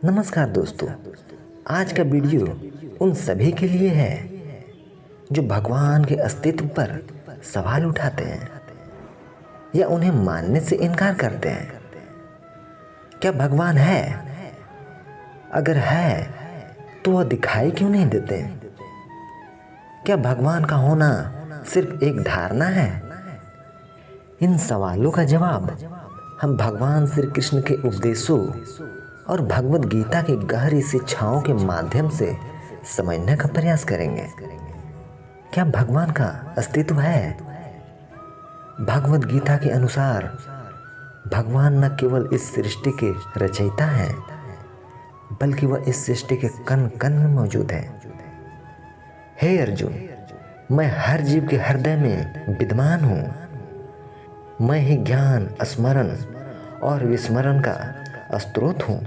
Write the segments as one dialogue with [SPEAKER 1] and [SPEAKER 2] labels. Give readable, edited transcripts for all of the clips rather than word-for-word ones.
[SPEAKER 1] नमस्कार दोस्तों। आज का वीडियो उन सभी के लिए है जो भगवान के अस्तित्व पर सवाल उठाते हैं या उन्हें मानने से इनकार करते हैं। क्या भगवान है? अगर है तो वह दिखाई क्यों नहीं देते? क्या भगवान का होना सिर्फ एक धारणा है? इन सवालों का जवाब हम भगवान श्री कृष्ण के उपदेशों और भगवत गीता की गहरी शिक्षाओं के माध्यम से समझने का प्रयास करेंगे। क्या भगवान का अस्तित्व है? भगवत गीता के अनुसार भगवान न केवल इस सृष्टि के रचयिता हैं, बल्कि वह इस सृष्टि के कण कण में मौजूद है। हे अर्जुन, मैं हर जीव के हृदय में विद्यमान हूँ। मैं ही ज्ञान, स्मरण और विस्मरण का स्रोत हूँ।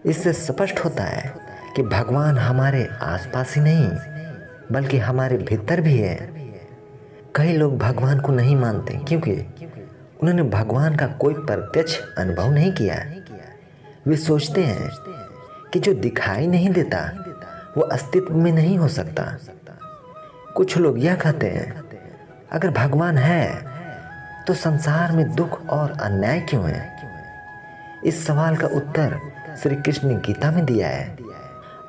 [SPEAKER 1] इससे स्पष्ट होता है कि भगवान हमारे आसपास ही नहीं, बल्कि हमारे भीतर भी है। कई लोग भगवान को नहीं मानते क्योंकि उन्होंने भगवान का कोई प्रत्यक्ष अनुभव नहीं किया। वे सोचते हैं कि जो दिखाई नहीं देता वो अस्तित्व में नहीं हो सकता। कुछ लोग यह कहते हैं, अगर भगवान है तो संसार में दुख और अन्याय क्यों है? इस सवाल का उत्तर श्री कृष्ण ने गीता में दिया है।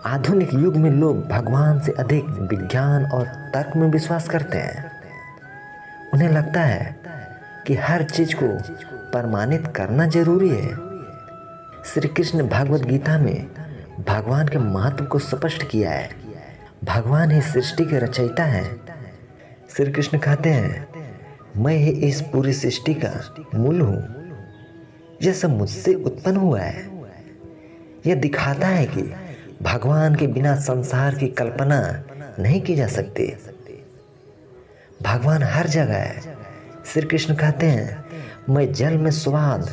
[SPEAKER 1] आधुनिक युग में लोग भगवान से अधिक विज्ञान और तर्क में विश्वास करते हैं। उन्हें लगता है कि हर चीज को प्रमाणित करना जरूरी है। श्री कृष्ण ने भगवत गीता में भगवान के महत्व को स्पष्ट किया है। भगवान ही सृष्टि के रचयिता है। श्री कृष्ण कहते हैं, मैं ही इस पूरी सृष्टि का मूल हूँ। यह सब मुझसे उत्पन्न हुआ है। यह दिखाता है कि भगवान के बिना संसार की कल्पना नहीं की जा सकती। भगवान हर जगह है। श्री कृष्ण कहते हैं, मैं जल में स्वाद,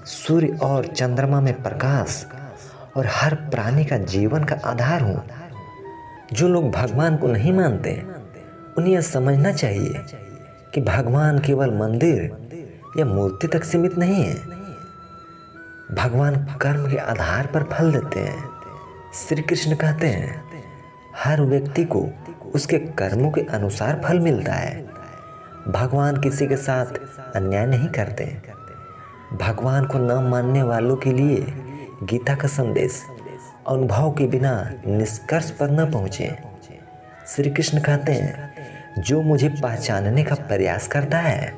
[SPEAKER 1] सूर्य और चंद्रमा में प्रकाश और हर प्राणी का जीवन का आधार हूँ। जो लोग भगवान को नहीं मानते, उन्हें यह समझना चाहिए कि भगवान केवल मंदिर या मूर्ति तक सीमित नहीं है। भगवान कर्म के आधार पर फल देते हैं। श्री कृष्ण कहते हैं, हर व्यक्ति को उसके कर्मों के अनुसार फल मिलता है। भगवान किसी के साथ अन्याय नहीं करते। भगवान को न मानने वालों के लिए गीता का संदेश अनुभव के बिना निष्कर्ष पर न पहुंचे। श्री कृष्ण कहते हैं, जो मुझे पहचानने का प्रयास करता है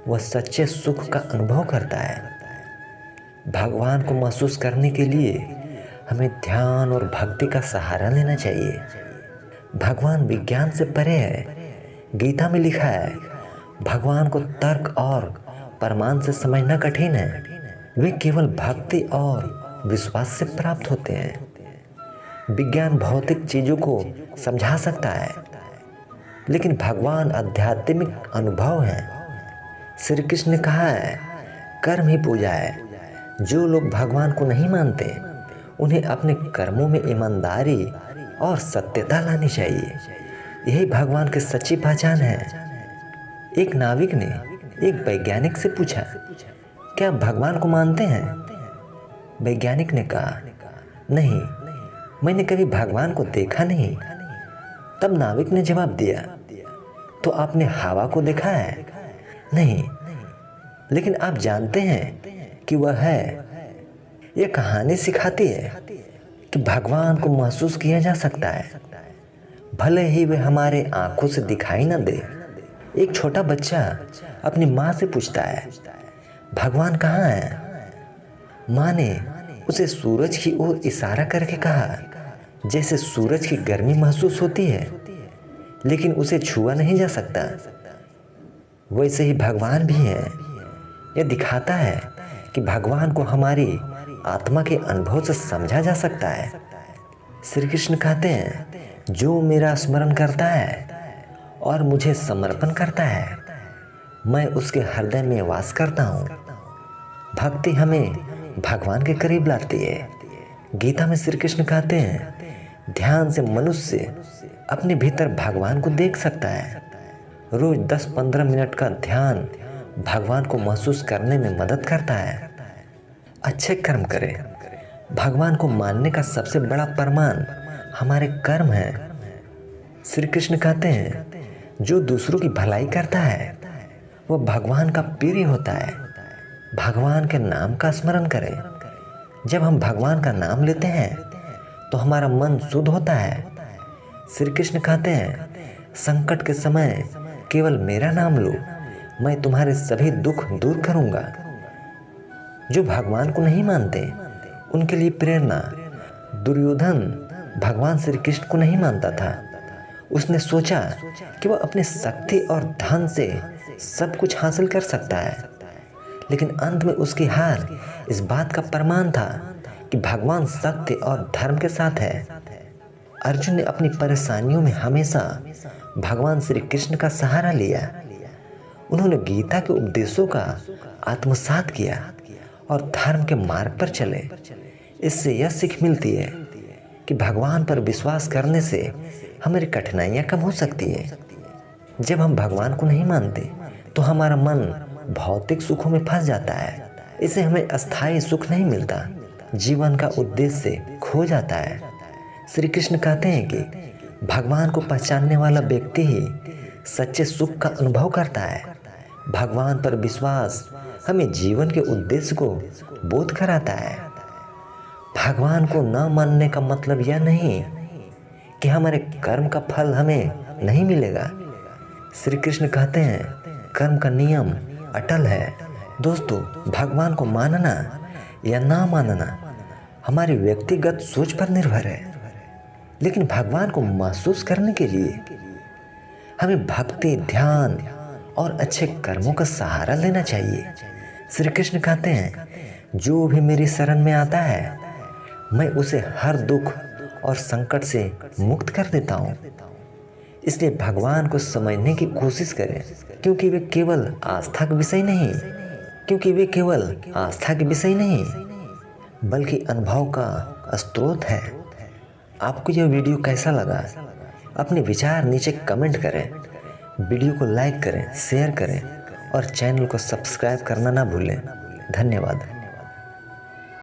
[SPEAKER 1] वह सच्चे सुख का अनुभव करता है। भगवान को महसूस करने के लिए हमें ध्यान और भक्ति का सहारा लेना चाहिए। भगवान विज्ञान से परे है। गीता में लिखा है, भगवान को तर्क और प्रमाण से समझना कठिन है। वे केवल भक्ति और विश्वास से प्राप्त होते हैं। विज्ञान भौतिक चीजों को समझा सकता है, लेकिन भगवान आध्यात्मिक अनुभव है। श्री कृष्ण ने कहा है, कर्म ही पूजा है। जो लोग भगवान को नहीं मानते, उन्हें अपने कर्मों में ईमानदारी और सत्यता लानी चाहिए। यही भगवान की सच्ची पहचान है। एक नाविक ने एक वैज्ञानिक से पूछा, क्या आप भगवान को मानते हैं? वैज्ञानिक ने कहा, नहीं, मैंने कभी भगवान को देखा नहीं। तब नाविक ने जवाब दिया, तो आपने हवा को देखा है? नहीं, लेकिन आप जानते हैं कि वह है। यह कहानी सिखाती है कि भगवान को महसूस किया जा सकता है, भले ही वे हमारे आंखों से दिखाई न दे। एक छोटा बच्चा अपनी माँ से पूछता है, भगवान कहाँ है? माँ ने उसे सूरज की ओर इशारा करके कहा, जैसे सूरज की गर्मी महसूस होती है लेकिन उसे छुआ नहीं जा सकता, वैसे ही भगवान भी है। यह दिखाता है कि भगवान को हमारी आत्मा के अनुभव से समझा जा सकता है। श्री कृष्ण कहते हैं, जो मेरा स्मरण करता है और मुझे समर्पण करता है, मैं उसके हृदय में वास करता हूँ। भक्ति हमें भगवान के करीब लाती है। गीता में श्री कृष्ण कहते हैं, ध्यान से मनुष्य अपने भीतर भगवान को देख सकता है। रोज 10-15 मिनट का ध्यान भगवान को महसूस करने में मदद करता है। अच्छे कर्म करें, भगवान को मानने का सबसे बड़ा प्रमाण हमारे कर्म है। श्री कृष्ण कहते हैं जो दूसरों की भलाई करता है वह भगवान का प्रिय होता है। भगवान के नाम का स्मरण करें। जब हम भगवान का नाम लेते हैं तो हमारा मन शुद्ध होता है। श्री कृष्ण कहते हैं संकट के समय केवल मेरा नाम लो, मैं तुम्हारे सभी दुख दूर करूंगा। जो भगवान को नहीं मानते उनके लिए प्रेरणा। दुर्योधन भगवान श्री कृष्ण को नहीं मानता था। उसने सोचा कि वह अपनी शक्ति और धन से सब कुछ हासिल कर सकता है, लेकिन अंत में उसकी हार इस बात का प्रमाण था कि भगवान सत्य और धर्म के साथ है। अर्जुन ने अपनी परेशानियों में हमेशा भगवान श्री कृष्ण का सहारा लिया। उन्होंने गीता के उपदेशों का आत्मसात किया और धर्म के मार्ग पर चले। इससे यह सीख मिलती है कि भगवान पर विश्वास करने से हमारी कठिनाइयाँ कम हो सकती है। जब हम भगवान को नहीं मानते तो हमारा मन भौतिक सुखों में फंस जाता है। इससे हमें अस्थायी सुख नहीं मिलता, जीवन का उद्देश्य खो जाता है। श्री कृष्ण कहते हैं कि भगवान को पहचानने वाला व्यक्ति ही सच्चे सुख का अनुभव करता है। भगवान पर विश्वास हमें जीवन के उद्देश्य को बोध कराता है। भगवान को न मानने का मतलब यह नहीं कि हमारे कर्म का फल हमें नहीं मिलेगा। श्री कृष्ण कहते हैं कर्म का नियम अटल है। दोस्तों, भगवान को मानना या ना मानना हमारी व्यक्तिगत सोच पर निर्भर है, लेकिन भगवान को महसूस करने के लिए हमें भक्ति, ध्यान और अच्छे कर्मों का सहारा लेना चाहिए। श्री कृष्ण कहते हैं जो भी मेरी शरण में आता है मैं उसे हर दुख और संकट से मुक्त कर देता हूँ। इसलिए भगवान को समझने की कोशिश करें, क्योंकि वे केवल आस्था के विषय नहीं बल्कि अनुभव का स्रोत है। आपको यह वीडियो कैसा लगा? अपने विचार नीचे कमेंट करें। वीडियो को लाइक करें, शेयर करें और चैनल को सब्सक्राइब करना ना भूलें। धन्यवाद।